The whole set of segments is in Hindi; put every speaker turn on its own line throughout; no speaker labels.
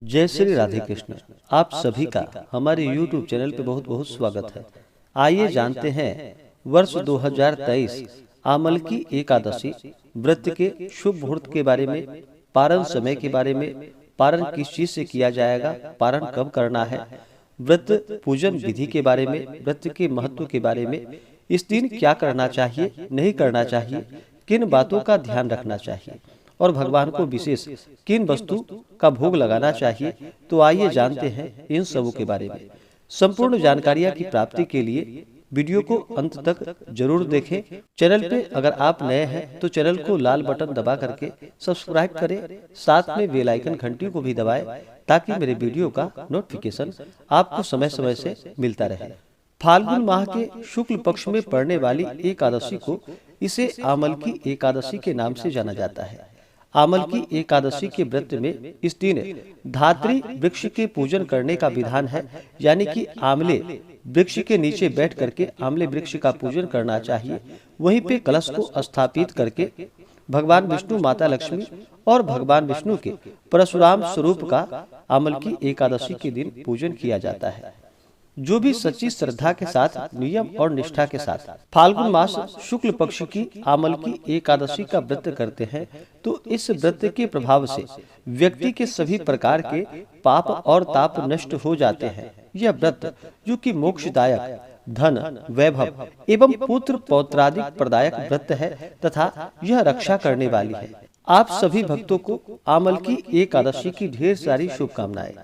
जय श्री राधे कृष्ण। आप सभी का हमारे YouTube चैनल पे बहुत बहुत स्वागत है। आइए जानते हैं वर्ष 2023 आमल की एकादशी व्रत के शुभ मुहूर्त के बारे में, पारण समय के बारे में, पारण किस चीज से किया जाएगा, पारण कब करना है, व्रत पूजन विधि के बारे में, व्रत के महत्व के बारे में, इस दिन क्या करना चाहिए, नहीं करना चाहिए, किन बातों का ध्यान रखना चाहिए और भगवान को विशेष किन वस्तु का भोग लगाना चाहिए। तो आइए जानते हैं इन सबों के बारे में। संपूर्ण जानकारियां की प्राप्ति के लिए वीडियो को अंत तक जरूर देखें। चैनल पे अगर आप नए हैं तो चैनल को लाल बटन दबा करके सब्सक्राइब करें, साथ में बेल आइकन घंटी को भी दबाएं ताकि मेरे वीडियो का नोटिफिकेशन आपको समय समय से मिलता रहे। फाल्गुन माह के शुक्ल पक्ष में पड़ने वाली एकादशी को इसे आमल की एकादशी के नाम से जाना जाता है। आमल की एकादशी के व्रत में इस दिन धात्री वृक्ष के पूजन करने का विधान है, यानी कि आमले वृक्ष के नीचे बैठ करके आमले वृक्ष का पूजन करना चाहिए। वहीं पे कलश को स्थापित करके भगवान विष्णु, माता लक्ष्मी और भगवान विष्णु के परशुराम स्वरूप का आमल की एकादशी के दिन पूजन किया जाता है। जो भी सच्ची श्रद्धा के साथ, नियम और निष्ठा के साथ फाल्गुन मास शुक्ल पक्ष की आमल की एकादशी का व्रत करते हैं, तो इस व्रत के प्रभाव से व्यक्ति के सभी प्रकार के पाप और ताप नष्ट हो जाते हैं। यह व्रत जो कि मोक्षदायक, धन, वैभव एवं पुत्र पौत्रादि प्रदायक व्रत है तथा यह रक्षा करने वाली है। आप सभी भक्तों को आमल की एकादशी की ढेर सारी शुभकामनाएं।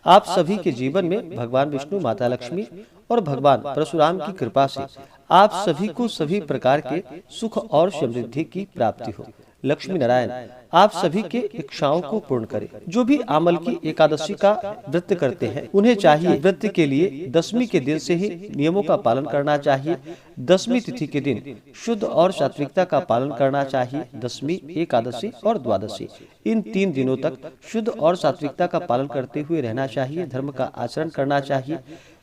आप सभी के जीवन में भगवान विष्णु, माता लक्ष्मी और भगवान परशुराम की कृपा से आप सभी को सभी प्रकार के सुख और समृद्धि की प्राप्ति हो। लक्ष्मी नारायण आप सभी के इच्छाओं को पूर्ण करे। जो भी आमल की एकादशी का व्रत करते हैं उन्हें चाहिए व्रत के लिए दशमी के दिन से ही नियमों का पालन करना चाहिए। दशमी तिथि के दिन शुद्ध और सात्विकता का पालन करना चाहिए। दशमी, एकादशी और द्वादशी इन 3 दिनों तक शुद्ध और सात्विकता का पालन करते हुए रहना चाहिए। धर्म का आचरण करना चाहिए।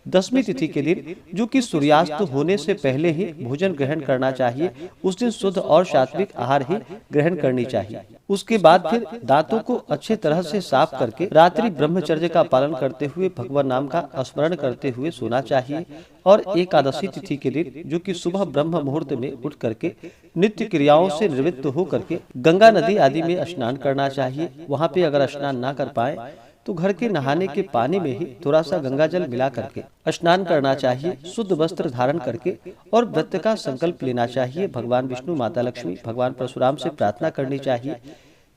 दशमी तिथि के दिन जो कि सूर्यास्त होने से पहले ही भोजन ग्रहण करना चाहिए। उस दिन शुद्ध और सात्विक आहार ही ग्रहण करनी चाहिए। उसके बाद फिर दांतों को अच्छे तरह से साफ करके रात्रि ब्रह्मचर्य का पालन करते हुए भगवान नाम का स्मरण करते हुए सोना चाहिए। और एकादशी तिथि के दिन जो कि सुबह ब्रह्म मुहूर्त में उठ करके नित्य क्रियाओं से निवृत्त हो करके गंगा नदी आदि में स्नान करना चाहिए। वहाँ पे अगर स्नान न कर पाए तो घर के नहाने के पानी में ही थोड़ा सा गंगा जल मिला करके स्नान करना चाहिए। शुद्ध वस्त्र धारण करके और व्रत का संकल्प लेना चाहिए। भगवान विष्णु, माता लक्ष्मी, भगवान परशुराम से प्रार्थना करनी चाहिए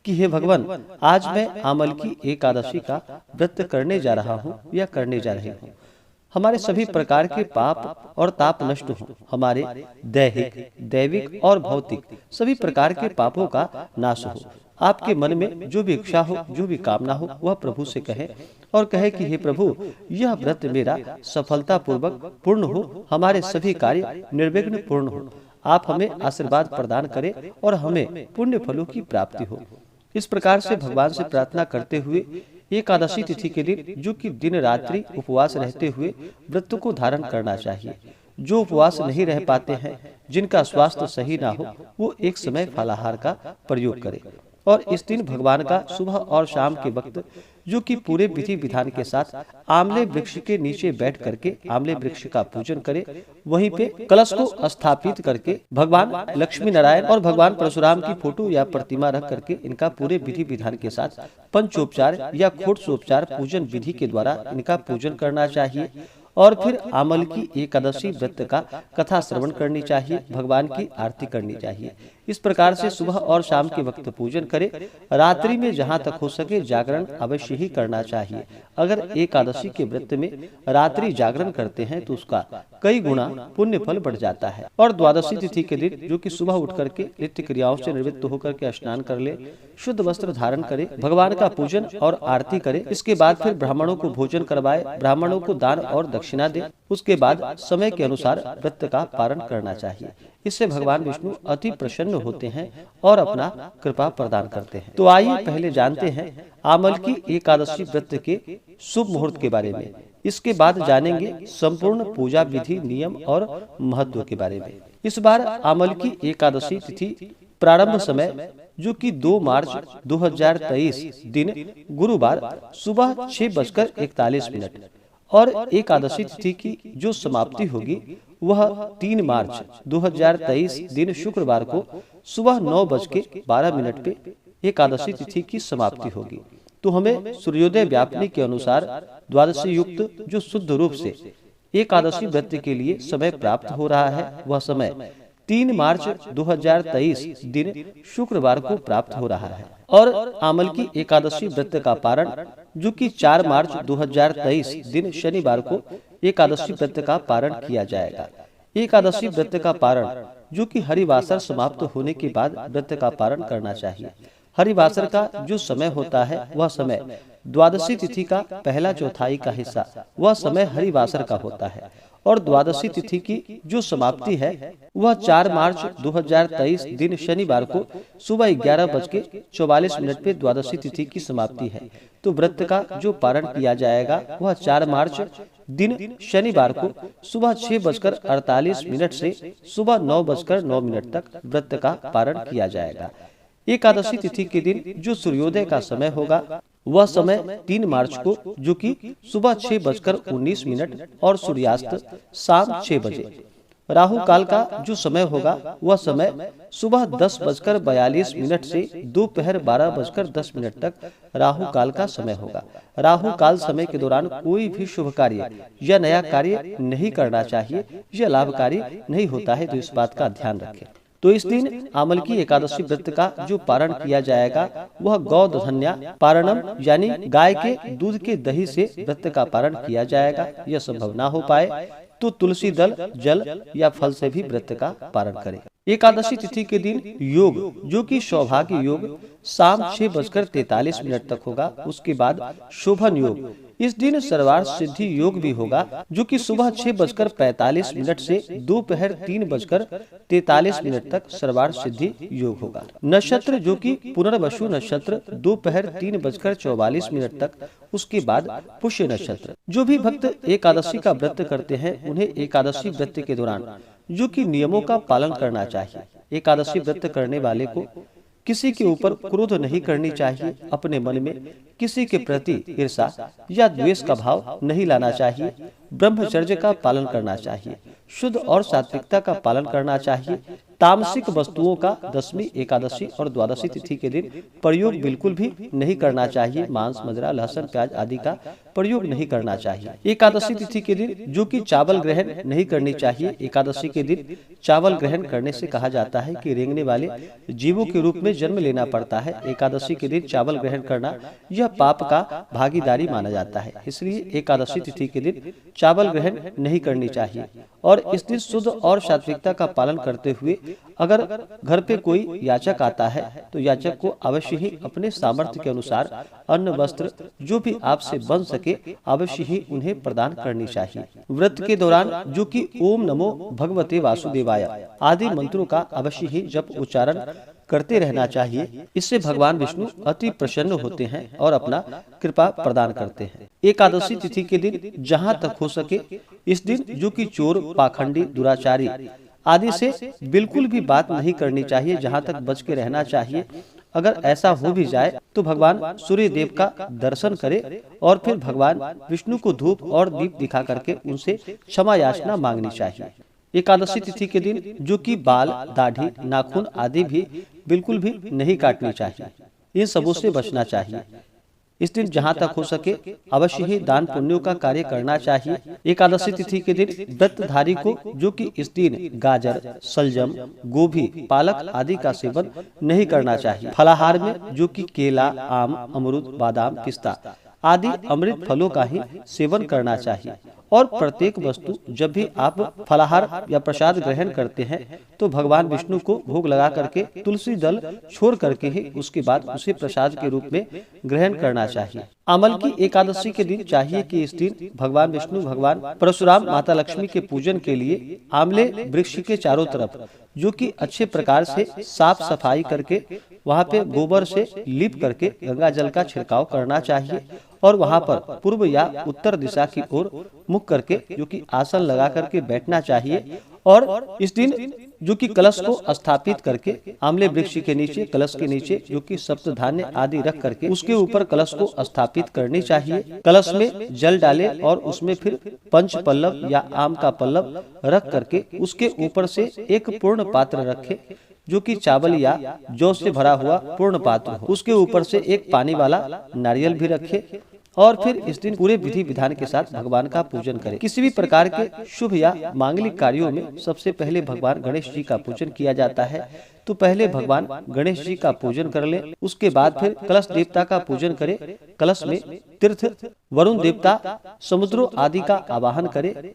कि हे भगवान, आज मैं आमल की एकादशी का व्रत करने जा रहा हूँ या करने जा रही हूँ। हमारे सभी प्रकार के पाप और ताप नष्ट हों। हमारे दैहिक, दैविक और भौतिक सभी प्रकार के पापों का नाश हो। आपके मन में जो भी इच्छा हो, जो भी कामना हो, वह प्रभु से कहे और कहे कि हे प्रभु, यह व्रत मेरा सफलता पूर्वक पूर्ण हो, हमारे सभी कार्य निर्विघ्न पूर्ण हो। आप हमें आशीर्वाद प्रदान करें और हमें पुण्य फलों की प्राप्ति हो। इस प्रकार से भगवान से प्रार्थना करते हुए एकादशी तिथि के दिन जो कि दिन रात्रि उपवास रहते हुए व्रत को धारण करना चाहिए। जो उपवास नहीं रह पाते हैं, जिनका स्वास्थ्य सही ना हो, वो एक समय फलाहार का प्रयोग करें और इस दिन भगवान का सुबह और शाम के वक्त जो कि पूरे विधि विधान के साथ आमले वृक्ष के नीचे बैठ करके आमले वृक्ष का पूजन करें। वहीं पे कलश को स्थापित करके भगवान लक्ष्मी नारायण और भगवान परशुराम की फोटो या प्रतिमा रख करके इनका पूरे विधि विधान के साथ पंचोपचार या खोटसोपचार पूजन विधि के द्वारा इनका पूजन करना चाहिए। और फिर आमल की एकादशी व्रत का कथा श्रवण करनी चाहिए, भगवान की आरती करनी चाहिए। इस प्रकार से सुबह और शाम के वक्त पूजन करें। रात्रि में जहां तक हो सके जागरण अवश्य ही करना चाहिए। अगर एकादशी के व्रत में रात्रि जागरण करते हैं तो उसका कई गुना पुण्य फल बढ़ जाता है। और द्वादशी तिथि के दिन जो कि सुबह उठ करके नित्य क्रियाओं से निवृत्त होकर के स्नान कर ले, शुद्ध वस्त्र धारण करे, भगवान का पूजन और आरती करे। इसके बाद फिर ब्राह्मणों को भोजन करवाए, ब्राह्मणों को दान और दक्षिणा दे। उसके बाद समय के अनुसार व्रत का पारण करना चाहिए। इससे भगवान विष्णु अति प्रसन्न होते हैं और अपना कृपा प्रदान करते हैं। तो आइए पहले जानते हैं आमल की एकादशी व्रत के शुभ मुहूर्त के बारे में। इसके बाद जानेंगे संपूर्ण पूजा विधि, नियम और महत्व के बारे में। इस बार आमल की एकादशी तिथि प्रारंभ समय जो कि 2 मार्च 2023 दिन गुरुवार सुबह 6:41 और एकादशी तिथि की जो समाप्ति होगी वह 3 मार्च 2023 दिन शुक्रवार को सुबह 9:12 पे एकादशी तिथि की समाप्ति होगी। तो हमें सूर्योदय व्यापनी के अनुसार द्वादशी युक्त जो शुद्ध रूप से एकादशी व्रत के लिए समय प्राप्त हो रहा है वह समय 3 मार्च 2023 दिन शुक्रवार को प्राप्त हो रहा है। और आमल की एकादशी व्रत का पारण जो कि 4 मार्च 2023 दिन शनिवार को एकादशी व्रत का पारण किया जाएगा। एकादशी व्रत का पारण जो कि हरिवासर समाप्त होने के बाद व्रत का पारण करना चाहिए। हरिवासर का जो समय होता है वह समय द्वादशी तिथि का पहला चौथाई का हिस्सा वह समय हरिवासर का होता है और द्वादशी तिथि की जो समाप्ति है वह 4 मार्च 2023 दिन शनिवार को सुबह 11:44 पे द्वादशी तिथि की समाप्ति है। तो व्रत का जो पारण किया जाएगा वह 4 मार्च दिन शनिवार को सुबह 6:48 से सुबह 9:09 तक व्रत का पारण किया जाएगा। एकादशी तिथि के दिन जो सूर्योदय का समय होगा वह समय 3 मार्च को जो कि सुबह 6:19 और सूर्यास्त शाम 6 बजे। राहु काल का जो समय होगा वह समय सुबह 10:42 से दोपहर 12:10 तक राहु काल का समय होगा। राहु काल समय के दौरान कोई भी शुभ कार्य या नया कार्य नहीं करना चाहिए, यह लाभकारी नहीं होता है, तो इस बात का ध्यान रखें। तो इस दिन आमल की एकादशी व्रत का जो पारण किया जाएगा वह गौधन्या पारणम यानी गाय के दूध के दही से व्रत का पारण किया जाएगा। यह संभव ना हो पाए तो तुलसी दल, जल या फल से भी व्रत का पारण करें। एकादशी तिथि के दिन योग जो कि सौभाग्य योग शाम 6:43 तक होगा। उसके बाद शोभन योग, इस दिन सर्वार्थ सिद्धि योग भी होगा जो कि सुबह 6:45 से दोपहर 3:43 तक सर्वार्थ सिद्धि योग होगा। नक्षत्र जो कि पुनर्वसु नक्षत्र दोपहर 3:44 तक, उसके बाद पुष्य नक्षत्र। जो भी भक्त एकादशी का व्रत करते हैं उन्हें एकादशी व्रत के दौरान जो कि नियमों का पालन करना चाहिए। एकादशी व्रत करने वाले को किसी के ऊपर क्रोध नहीं करनी चाहिए, अपने मन में किसी के प्रति ईर्षा या द्वेष का भाव नहीं लाना चाहिए, ब्रह्मचर्य का पालन करना चाहिए, शुद्ध और सात्विकता का पालन करना चाहिए। तामसिक वस्तुओं का दशमी, एकादशी और द्वादशी तिथि के दिन प्रयोग बिल्कुल भी नहीं करना चाहिए। मांस, मदिरा, लहसुन, प्याज आदि का प्रयोग नहीं करना चाहिए। एकादशी तिथि के दिन जो कि चावल ग्रहण नहीं करनी चाहिए। एकादशी के दिन चावल ग्रहण करने से कहा जाता है कि रेंगने वाले जीवों के रूप में जन्म लेना पड़ता है। एकादशी के दिन चावल ग्रहण करना यह पाप का भागीदारी माना जाता है, इसलिए एकादशी तिथि के दिन चावल ग्रहण नहीं करनी चाहिए। और इस दिन शुद्ध और सात्विकता का पालन करते हुए अगर घर पे कोई याचक आता है तो याचक को अवश्य ही अपने सामर्थ्य के अनुसार अन्न, वस्त्र जो भी आपसे बन सके अवश्य ही उन्हें प्रदान करनी चाहिए। व्रत के दौरान जो कि ओम नमो भगवते वासुदेवाय आदि मंत्रों का अवश्य ही जप उच्चारण करते रहना चाहिए। इससे भगवान विष्णु अति प्रसन्न होते हैं और अपना कृपा प्रदान करते हैं। एकादशी तिथि के दिन जहां तक हो सके इस दिन जो कि चोर, पाखंडी, दुराचारी आदि से बिल्कुल भी बात नहीं करनी चाहिए, जहां तक बच के रहना चाहिए। अगर ऐसा हो भी जाए तो भगवान सूर्य देव का दर्शन करे और फिर भगवान विष्णु को धूप और दीप दिखा करके उनसे क्षमा याचना मांगनी चाहिए। एकादशी तिथि के दिन जो कि बाल, दाढ़ी, नाखून आदि भी बिल्कुल भी नहीं काटनी चाहिए, इन सबों से बचना चाहिए। इस दिन जहां तक हो सके अवश्य ही दान पुण्यों का कार्य करना चाहिए। एकादशी तिथि के दिन व्रतधारी को जो कि इस दिन गाजर, सलजम, गोभी, पालक आदि का सेवन नहीं करना चाहिए। फलाहार में जो कि केला, आम, अमरूद, बादाम, पिस्ता आदि अमृत फलों का ही सेवन करना चाहिए। और प्रत्येक वस्तु जब भी आप फलाहार या प्रसाद ग्रहण करते हैं तो भगवान विष्णु को भोग लगा करके तुलसी दल छोड़ करके ही उसके बाद उसे प्रसाद के रूप में ग्रहण करना चाहिए। अमल की एकादशी के दिन चाहिए कि इस दिन भगवान विष्णु, भगवान परशुराम, माता लक्ष्मी के पूजन के लिए आमले वृक्ष के चारों तरफ जो कि अच्छे प्रकार से साफ सफाई करके वहाँ पे गोबर से लीप करके गंगा जल का छिड़काव करना चाहिए और वहाँ पर पूर्व या उत्तर दिशा की ओर मुख करके जो कि आसन लगा करके बैठना चाहिए। और इस दिन जो कि कलश को स्थापित करके आमले वृक्ष के नीचे, कलश के नीचे जो कि सप्तधान्य आदि रख करके उसके ऊपर कलश को स्थापित करनी चाहिए। कलश में जल डाले और उसमें फिर पंच पल्लव या आम का पल्लव रख करके उसके ऊपर से एक पूर्ण पात्र रखे जो कि चावल या जौ से भरा हुआ पूर्ण पात्र हो। उसके ऊपर से एक पानी वाला नारियल भी रखे और फिर इस दिन पूरे विधि विधान के साथ भगवान का पूजन करें। किसी भी प्रकार के शुभ या मांगलिक कार्यों में सबसे पहले भगवान गणेश जी का पूजन किया जाता है। तो पहले भगवान गणेश जी का पूजन कर ले, उसके बाद फिर कलश देवता का पूजन करे। कलश में तीर्थ, वरुण देवता, समुद्रों आदि का आवाहन करे।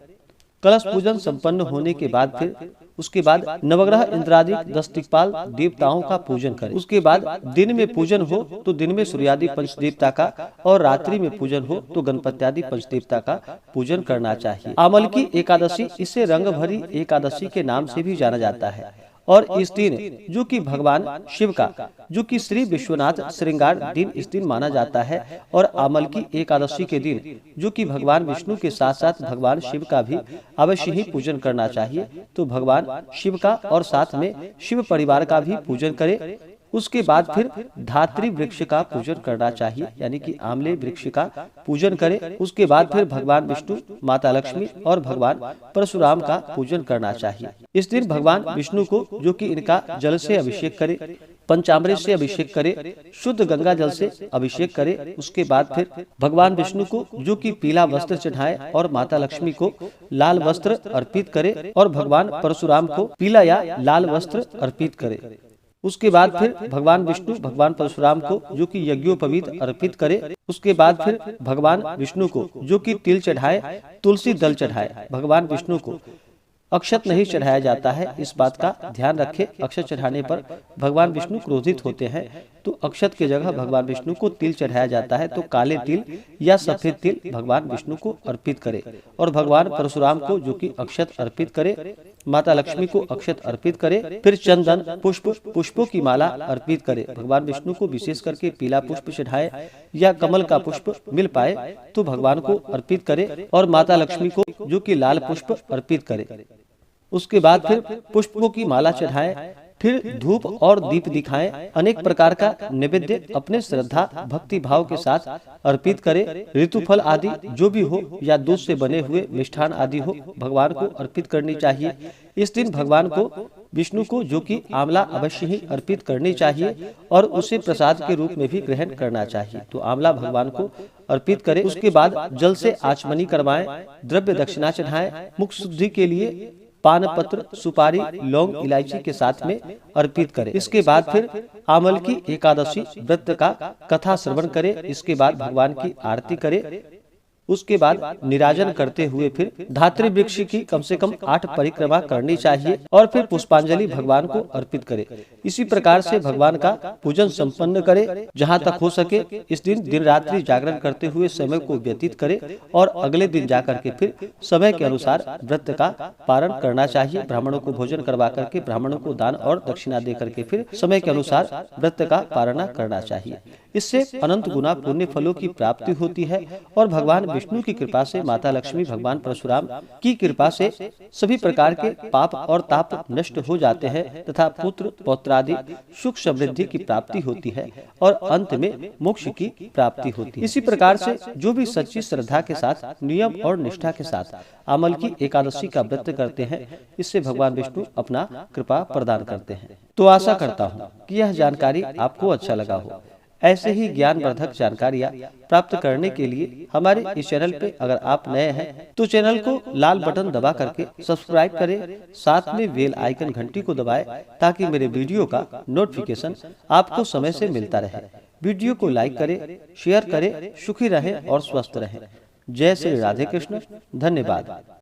कलश पूजन संपन्न होने के बाद फिर उसके बाद नवग्रह इंद्रादि 10 दिक्पाल देवताओं का पूजन करें। उसके बाद दिन में पूजन हो तो दिन में सूर्यादि पंच देवता का और रात्रि में पूजन हो तो गणपत्यादि पंच देवता का पूजन करना चाहिए। आमल की एकादशी, इसे रंग भरी एकादशी के नाम से भी जाना जाता है। और इस दिन जो कि भगवान शिव का जो कि श्री विश्वनाथ श्रृंगार दिन इस दिन माना जाता है। और आमल की एकादशी के दिन जो कि भगवान विष्णु के साथ साथ भगवान शिव का भी अवश्य ही पूजन करना चाहिए। तो भगवान शिव का और साथ में शिव परिवार का भी पूजन करे। उसके बाद फिर धात्री वृक्ष का पूजन करना चाहिए, यानी कि आमले वृक्ष का पूजन करें। उसके बाद फिर भगवान विष्णु, माता लक्ष्मी और भगवान परशुराम का पूजन करना चाहिए। इस दिन भगवान विष्णु को जो कि इनका जल से अभिषेक करे, पंचामृत से अभिषेक करे, शुद्ध गंगा जल से अभिषेक करे। उसके बाद फिर भगवान विष्णु को जो कि पीला वस्त्र चढ़ाए और माता लक्ष्मी को लाल वस्त्र अर्पित करे और भगवान परशुराम को पीला या लाल वस्त्र अर्पित करे। उसके बाद फिर भगवान विष्णु भगवान परशुराम को जो कि यज्ञोपवीत अर्पित करे। उसके बाद फिर भगवान विष्णु को जो कि तिल चढ़ाए, तुलसी दल चढ़ाए। भगवान विष्णु को अक्षत नहीं चढ़ाया जाता है, इस बात का ध्यान रखें। अक्षत चढ़ाने पर भगवान विष्णु क्रोधित होते हैं, तो अक्षत की जगह भगवान विष्णु को तिल चढ़ाया जाता है। तो काले तिल या सफेद तिल भगवान विष्णु को अर्पित करे और भगवान परशुराम को जो कि अक्षत अर्पित करे, माता लक्ष्मी को अक्षत अर्पित करे। फिर चंदन, पुष्प, पुष्पों की माला अर्पित करे। भगवान विष्णु को विशेष करके पीला पुष्प चढ़ाए या कमल का पुष्प मिल पाए तो भगवान को अर्पित करे और माता लक्ष्मी को जो कि लाल पुष्प अर्पित करे। उसके बाद फिर पुष्पों की माला चढ़ाएं, फिर धूप और दीप दिखाएं। अनेक प्रकार का नैवेद्य अपने श्रद्धा भक्ति भाव के साथ अर्पित करें। ऋतुफल आदि जो भी हो या दूध से बने हुए मिष्ठान आदि हो भगवान को अर्पित करनी चाहिए। इस दिन भगवान को विष्णु को जो कि आंवला अवश्य ही अर्पित करनी चाहिए और उसे प्रसाद के रूप में भी ग्रहण करना चाहिए। तो आंवला भगवान को अर्पित करें। उसके बाद जल से आचमनी करवाएं, द्रव्य दक्षिणा चढ़ाएं। मुख शुद्धि के लिए पान पत्र, सुपारी, लौंग, इलायची के साथ में अर्पित करें। इसके बाद फिर आमल की एकादशी व्रत का कथा श्रवण करें। इसके बाद भगवान की आरती करें। उसके बाद निराजन करते हुए फिर धात्री वृक्ष की कम से कम 8 परिक्रमा करनी चाहिए और फिर पुष्पांजलि भगवान को अर्पित करे। इसी प्रकार से भगवान का पूजन संपन्न करे। जहाँ तक हो सके इस दिन दिन रात्रि जागरण करते हुए समय को व्यतीत करे और अगले दिन जाकर के फिर समय के अनुसार व्रत का पारण करना चाहिए। ब्राह्मणों को भोजन करवा करके ब्राह्मणों को दान और दक्षिणा दे करके फिर समय के अनुसार व्रत का पारण करना चाहिए। इससे अनंत गुना पुण्य फलों की प्राप्ति होती है और भगवान विष्णु की कृपा से, माता लक्ष्मी, भगवान परशुराम की कृपा से सभी प्रकार के पाप और ताप नष्ट हो जाते हैं तथा पुत्र पौत्रादि सुख समृद्धि की प्राप्ति होती है और अंत में मोक्ष की प्राप्ति होती है। इसी प्रकार से जो भी सच्ची श्रद्धा के साथ, नियम और निष्ठा के साथ आमल की एकादशी का व्रत करते हैं, इससे भगवान विष्णु अपना कृपा प्रदान करते हैं। तो आशा करता हूँ कि यह जानकारी आपको अच्छा लगा हो। ऐसे ही ज्ञानवर्धक जानकारियाँ प्राप्त करने के लिए हमारे इस चैनल पे अगर आप नए हैं तो चैनल को लाल बटन दबा करके सब्सक्राइब करें, साथ में बेल आइकन घंटी को दबाएं ताकि मेरे वीडियो का नोटिफिकेशन आपको समय से मिलता रहे। वीडियो को लाइक करें, शेयर करें। सुखी रहें और स्वस्थ रहें। जय श्री राधे कृष्ण। धन्यवाद।